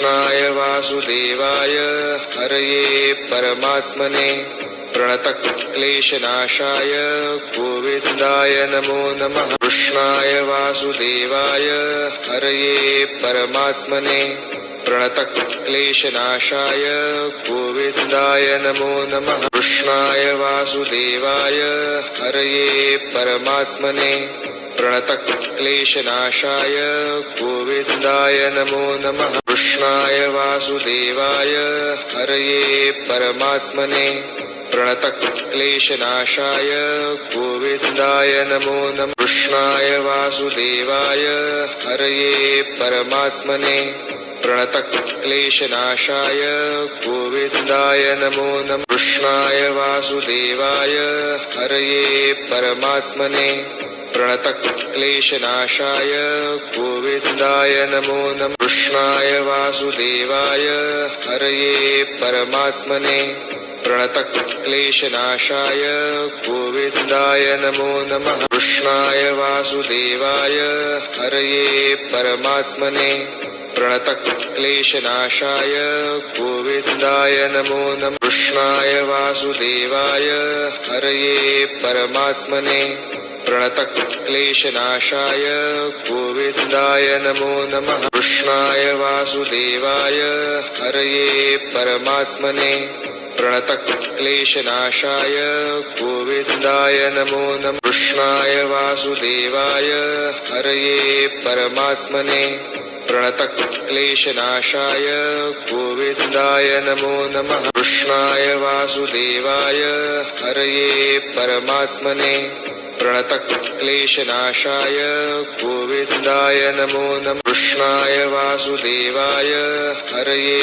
कृष्णाय वासुदेवाय हरये परमात्मने प्रणतक्लेशनाशाय गोविन्दाय नमो नमः। कृष्णाय वासुदेवाय हरये परमात्मने प्रणतक्लेशनाशाय गोविन्दाय नमो नमः। कृष्णाय वासुदेवाय हरये परमात्मने प्रणतक्लेशनाशाय गोविन्दाय नमो नमः। कृष्णाय वासुदेवाय हरये परमात्मने प्रणतक्लेशनाशाय गोविन्दाय नमो नमः। कृष्णाय वासुदेवाय हरये परमात्मने प्रणतक्लेशनाशाय गोविन्दाय नमो नमः। कृष्णाय वासुदेवाय हरये परमात्मने प्रणतक्लेशनाशाय गोविन्दाय नमो नमः। कृष्णाय वासुदेवाय हरये परमात्मने प्रणतक्लेशनाशाय गोविन्दाय नमो नमः। कृष्णाय वासुदेवाय हरये परमात्मने प्रणतक्लेशनाशाय गोविन्दाय नमो नमः। कृष्णाय वासुदेवाय हरये परमात्मने प्रणतक्लेशनाशाय गोविन्दाय नमो नमः। कृष्णाय वासुदेवाय हरये परमात्मने प्रणतक्लेशनाशाय गोविन्दाय नमो नमः। कृष्णाय वासुदेवाय हरये परमात्मने प्रणतक्लेशनाशाय गोविन्दाय नमो नमः। कृष्णाय वासुदेवाय हरये परमात्मने प्रणतक्लेशनाशाय गोविन्दाय नमो नमः। कृष्णाय वासुदेवाय हरये